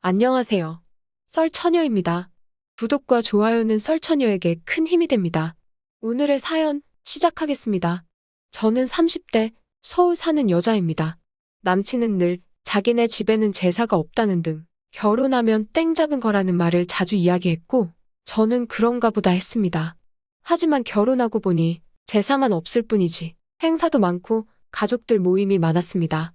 안녕하세요. 썰처녀입니다. 구독과 좋아요는 썰처녀에게 큰 힘이 됩니다. 오늘의 사연 시작하겠습니다. 저는 30대 서울 사는 여자입니다. 남친은 늘 자기네 집에는 제사가 없다는 등 결혼하면 땡 잡은 거라는 말을 자주 이야기했고 저는 그런가 보다 했습니다. 하지만 결혼하고 보니 제사만 없을 뿐이지 행사도 많고 가족들 모임이 많았습니다.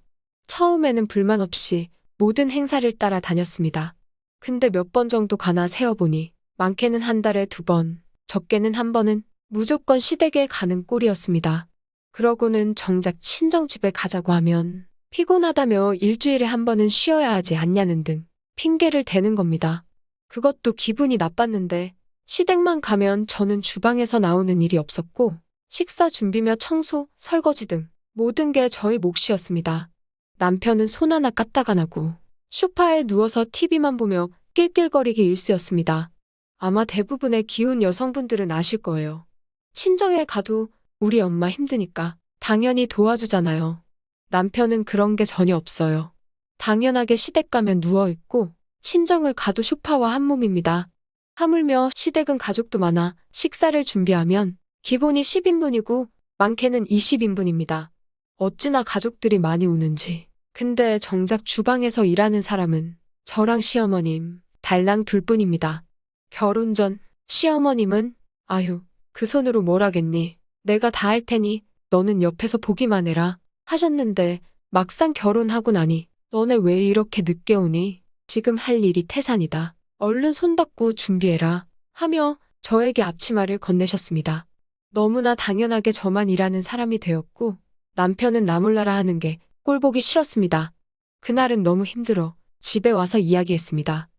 처음에는 불만 없이 모든 행사를 따라 다녔습니다. 근데 몇 번 정도 가나 세어보니 많게는 한 달에 2번, 적게는 한 번은 무조건 시댁에 가는 꼴이었습니다. 그러고는 정작 친정집에 가자고 하면 피곤하다며 일주일에 한 번은 쉬어야 하지 않냐는 등 핑계를 대는 겁니다. 그것도 기분이 나빴는데 시댁만 가면 저는 주방에서 나오는 일이 없었고 식사 준비며 청소, 설거지 등 모든 게 저의 몫이었습니다. 남편은 손 하나 까딱 안 하고 소파에 누워서 TV만 보며 낄낄거리기 일쑤였습니다. 아마 대부분의 기혼 여성분들은 아실 거예요. 친정에 가도 우리 엄마 힘드니까 당연히 도와주잖아요. 남편은 그런 게 전혀 없어요. 당연하게 시댁 가면 누워있고 친정을 가도 소파와 한 몸입니다. 하물며 시댁은 가족도 많아 식사를 준비하면 기본이 10인분이고 많게는 20인분입니다. 어찌나 가족들이 많이 오는지. 근데 정작 주방에서 일하는 사람은 저랑 시어머님, 달랑 둘뿐입니다. 결혼 전 시어머님은 아휴, 그 손으로 뭘 하겠니? 내가 다 할 테니 너는 옆에서 보기만 해라 하셨는데 막상 결혼하고 나니 너네 왜 이렇게 늦게 오니? 지금 할 일이 태산이다. 얼른 손 닦고 준비해라 하며 저에게 앞치마를 건네셨습니다. 너무나 당연하게 저만 일하는 사람이 되었고 남편은 나 몰라라 하는 게 꼴보기 싫었습니다. 그날은 너무 힘들어 집에 와서 이야기했습니다.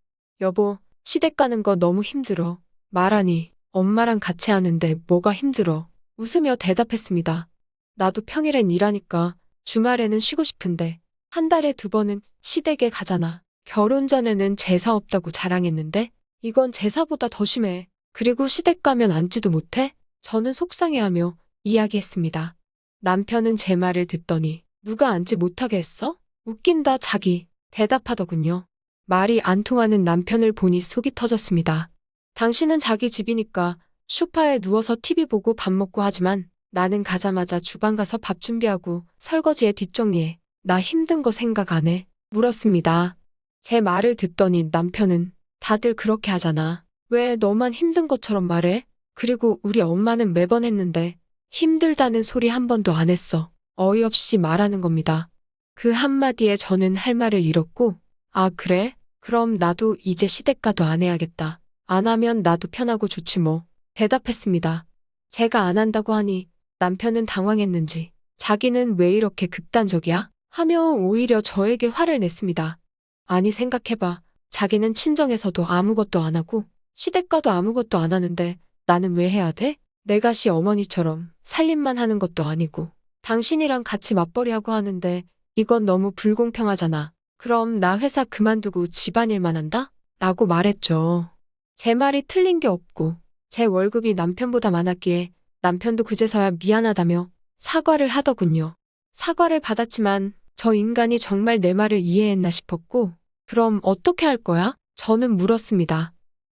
여보, 시댁 가는 거 너무 힘들어. 말하니 엄마랑 같이 하는데 뭐가 힘들어. 웃으며 대답했습니다. 나도 평일엔 일하니까 주말에는 쉬고 싶은데 한 달에 2번은 시댁에 가잖아. 결혼 전에는 제사 없다고 자랑했는데 이건 제사보다 더 심해. 그리고 시댁 가면 앉지도 못해? 저는 속상해하며 이야기했습니다. 남편은 제 말을 듣더니 누가 앉지 못하게 했어? 웃긴다 자기 대답하더군요. 말이 안 통하는 남편을 보니 속이 터졌습니다. 당신은 자기 집이니까 소파에 누워서 TV 보고 밥 먹고 하지만 나는 가자마자 주방 가서 밥 준비하고 설거지에 뒷정리해. 나 힘든 거 생각 안 해? 물었습니다. 제 말을 듣더니 남편은 다들 그렇게 하잖아. 왜 너만 힘든 것처럼 말해? 그리고 우리 엄마는 매번 했는데 힘들다는 소리 한 번도 안 했어. 어이없이 말하는 겁니다. 그 한마디에 저는 할 말을 잃었고 아 그래? 그럼 나도 이제 시댁 가도 안 해야겠다. 안 하면 나도 편하고 좋지 뭐. 대답했습니다. 제가 안 한다고 하니 남편은 당황했는지 자기는 왜 이렇게 극단적이야? 하며 오히려 저에게 화를 냈습니다. 아니 생각해봐. 자기는 친정에서도 아무것도 안 하고 시댁 가도 아무것도 안 하는데 나는 왜 해야 돼? 내가 시어머니처럼 살림만 하는 것도 아니고 당신이랑 같이 맞벌이하고 하는데 이건 너무 불공평하잖아. 그럼 나 회사 그만두고 집안일만 한다? 라고 말했죠. 제 말이 틀린 게 없고 제 월급이 남편보다 많았기에 남편도 그제서야 미안하다며 사과를 하더군요. 사과를 받았지만 저 인간이 정말 내 말을 이해했나 싶었고 그럼 어떻게 할 거야? 저는 물었습니다.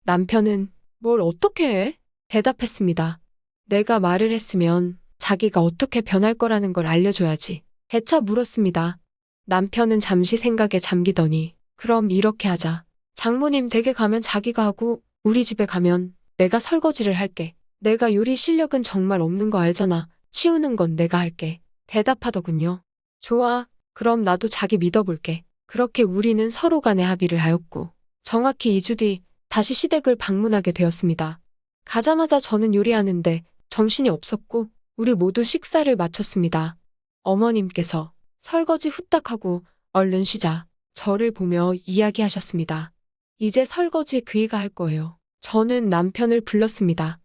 남편은 뭘 어떻게 해? 대답했습니다. 내가 말을 했으면 자기가 어떻게 변할 거라는 걸 알려줘야지. 재차 물었습니다. 남편은 잠시 생각에 잠기더니 그럼 이렇게 하자. 장모님 댁에 가면 자기가 하고 우리 집에 가면 내가 설거지를 할게. 내가 요리 실력은 정말 없는 거 알잖아. 치우는 건 내가 할게. 대답하더군요. 좋아. 그럼 나도 자기 믿어볼게. 그렇게 우리는 서로 간에 합의를 하였고 정확히 2주 뒤 다시 시댁을 방문하게 되었습니다. 가자마자 저는 요리하는데 정신이 없었고 우리 모두 식사를 마쳤습니다. 어머님께서 설거지 후딱 하고 얼른 쉬자 저를 보며 이야기하셨습니다. 이제 설거지 그이가 할 거예요. 저는 남편을 불렀습니다.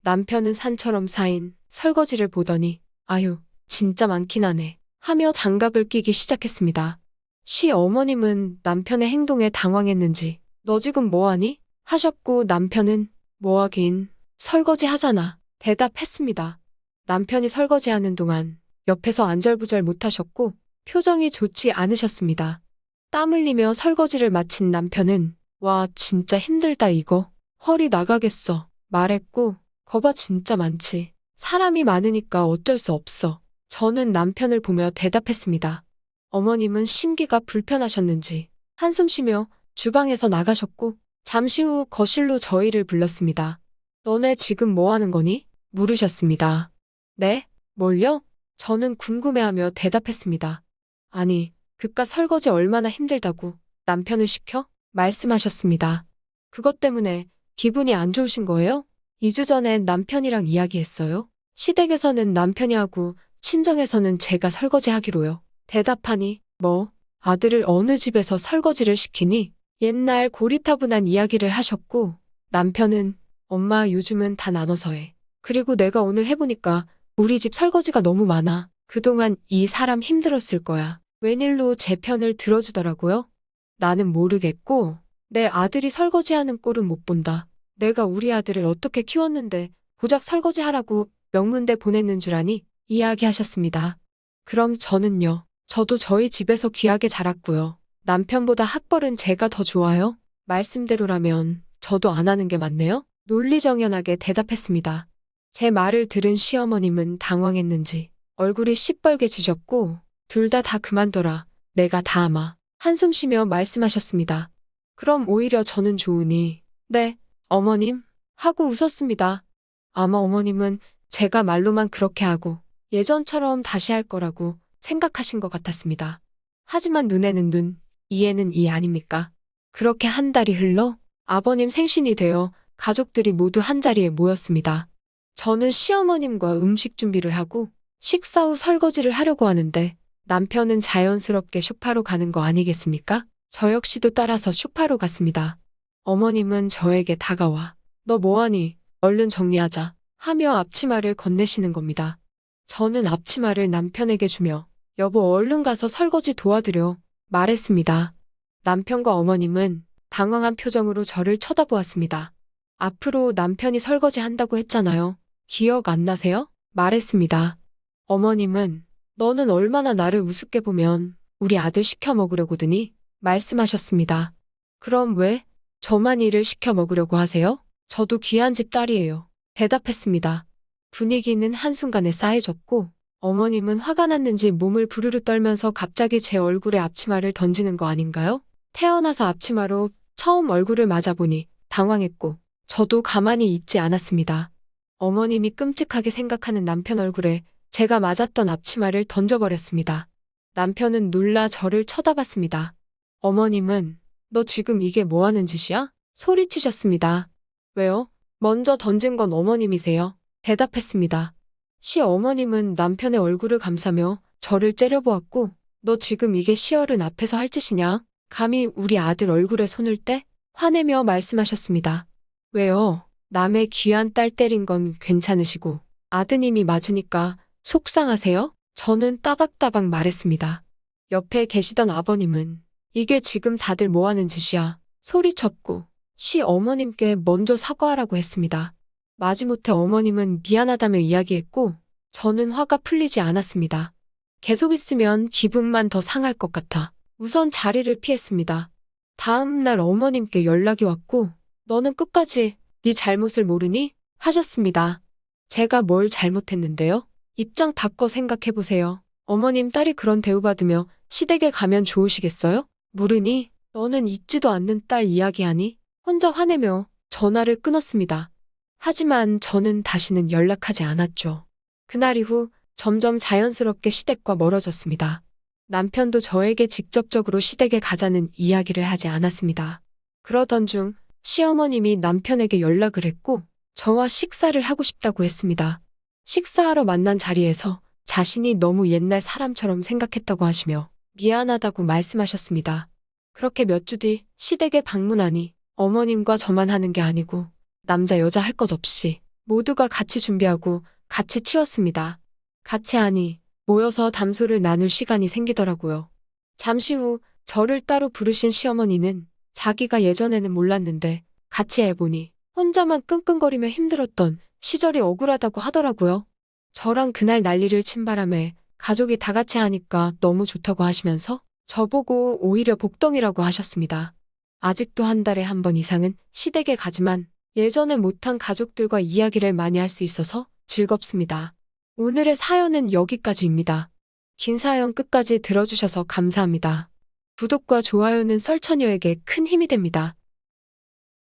남편은 산처럼 쌓인 설거지를 보더니 아유 진짜 많긴 하네 하며 장갑을 끼기 시작했습니다. 시어머님은 남편의 행동에 당황했는지 너 지금 뭐하니? 하셨고 남편은 뭐하긴 설거지 하잖아 대답했습니다. 남편이 설거지하는 동안 옆에서 안절부절 못하셨고 표정이 좋지 않으셨습니다. 땀 흘리며 설거지를 마친 남편은 와, 진짜 힘들다 이거. 허리 나가겠어. 말했고, 거봐 진짜 많지. 사람이 많으니까 어쩔 수 없어. 저는 남편을 보며 대답했습니다. 어머님은 심기가 불편하셨는지 한숨 쉬며 주방에서 나가셨고 잠시 후 거실로 저희를 불렀습니다. 너네 지금 뭐 하는 거니? 물으셨습니다. 네? 뭘요? 저는 궁금해하며 대답했습니다. 아니, 그깟 설거지 얼마나 힘들다고 남편을 시켜? 말씀하셨습니다. 그것 때문에 기분이 안 좋으신 거예요? 2주 전에 남편이랑 이야기했어요. 시댁에서는 남편이 하고 친정에서는 제가 설거지하기로요. 대답하니 뭐 아들을 어느 집에서 설거지를 시키니? 옛날 고리타분한 이야기를 하셨고 남편은 엄마 요즘은 다 나눠서 해. 그리고 내가 오늘 해보니까 우리 집 설거지가 너무 많아. 그동안 이 사람 힘들었을 거야. 웬일로 제 편을 들어주더라고요. 나는 모르겠고 내 아들이 설거지하는 꼴은 못 본다. 내가 우리 아들을 어떻게 키웠는데 고작 설거지하라고 명문대 보냈는 줄 아니? 이야기하셨습니다. 그럼 저는요. 저도 저희 집에서 귀하게 자랐고요. 남편보다 학벌은 제가 더 좋아요? 말씀대로라면 저도 안 하는 게 맞네요? 논리정연하게 대답했습니다. 제 말을 들은 시어머님은 당황했는지 얼굴이 시뻘개지셨고 둘 다 그만둬라. 내가 다 아마. 한숨 쉬며 말씀하셨습니다. 그럼 오히려 저는 좋으니 네, 어머님? 하고 웃었습니다. 아마 어머님은 제가 말로만 그렇게 하고 예전처럼 다시 할 거라고 생각하신 것 같았습니다. 하지만 눈에는 눈, 이에는 이 아닙니까? 그렇게 한 달이 흘러 아버님 생신이 되어 가족들이 모두 한자리에 모였습니다. 저는 시어머님과 음식 준비를 하고 식사 후 설거지를 하려고 하는데 남편은 자연스럽게 소파로 가는 거 아니겠습니까? 저 역시도 따라서 소파로 갔습니다. 어머님은 저에게 다가와 너 뭐하니? 얼른 정리하자 하며 앞치마를 건네시는 겁니다. 저는 앞치마를 남편에게 주며 여보 얼른 가서 설거지 도와드려 말했습니다. 남편과 어머님은 당황한 표정으로 저를 쳐다보았습니다. 앞으로 남편이 설거지 한다고 했잖아요. 기억 안 나세요? 말했습니다. 어머님은 너는 얼마나 나를 우습게 보면 우리 아들 시켜 먹으려고 드니? 말씀하셨습니다. 그럼 왜 저만 일을 시켜 먹으려고 하세요? 저도 귀한 집 딸이에요. 대답했습니다. 분위기는 한순간에 싸해졌고 어머님은 화가 났는지 몸을 부르르 떨면서 갑자기 제 얼굴에 앞치마를 던지는 거 아닌가요? 태어나서 앞치마로 처음 얼굴을 맞아보니 당황했고 저도 가만히 있지 않았습니다. 어머님이 끔찍하게 생각하는 남편 얼굴에 제가 맞았던 앞치마를 던져버렸습니다. 남편은 놀라 저를 쳐다봤습니다. 어머님은 너 지금 이게 뭐 하는 짓이야? 소리치셨습니다. 왜요? 먼저 던진 건 어머님이세요. 대답했습니다. 시어머님은 남편의 얼굴을 감싸며 저를 째려보았고 너 지금 이게 시어른 앞에서 할 짓이냐? 감히 우리 아들 얼굴에 손을 떼? 화내며 말씀하셨습니다. 왜요? 남의 귀한 딸 때린 건 괜찮으시고 아드님이 맞으니까 속상하세요? 저는 따박따박 말했습니다. 옆에 계시던 아버님은 이게 지금 다들 뭐 하는 짓이야? 소리쳤고 시어머님께 먼저 사과하라고 했습니다. 마지못해 어머님은 미안하다며 이야기했고 저는 화가 풀리지 않았습니다. 계속 있으면 기분만 더 상할 것 같아 우선 자리를 피했습니다. 다음 날 어머님께 연락이 왔고 너는 끝까지 네 잘못을 모르니? 하셨습니다. 제가 뭘 잘못했는데요? 입장 바꿔 생각해보세요. 어머님 딸이 그런 대우받으며 시댁에 가면 좋으시겠어요? 모르니? 너는 잊지도 않는 딸 이야기하니? 혼자 화내며 전화를 끊었습니다. 하지만 저는 다시는 연락하지 않았죠. 그날 이후 점점 자연스럽게 시댁과 멀어졌습니다. 남편도 저에게 직접적으로 시댁에 가자는 이야기를 하지 않았습니다. 그러던 중 시어머님이 남편에게 연락을 했고 저와 식사를 하고 싶다고 했습니다. 식사하러 만난 자리에서 자신이 너무 옛날 사람처럼 생각했다고 하시며 미안하다고 말씀하셨습니다. 그렇게 몇 주 뒤 시댁에 방문하니 어머님과 저만 하는 게 아니고 남자 여자 할 것 없이 모두가 같이 준비하고 같이 치웠습니다. 같이 하니 모여서 담소를 나눌 시간이 생기더라고요. 잠시 후 저를 따로 부르신 시어머니는 자기가 예전에는 몰랐는데 같이 해보니 혼자만 끙끙거리며 힘들었던 시절이 억울하다고 하더라고요. 저랑 그날 난리를 친 바람에 가족이 다 같이 하니까 너무 좋다고 하시면서 저보고 오히려 복덩이라고 하셨습니다. 아직도 한 달에 한 번 이상은 시댁에 가지만 예전에 못한 가족들과 이야기를 많이 할 수 있어서 즐겁습니다. 오늘의 사연은 여기까지입니다. 긴 사연 끝까지 들어주셔서 감사합니다. 구독과 좋아요는 설처녀에게 큰 힘이 됩니다.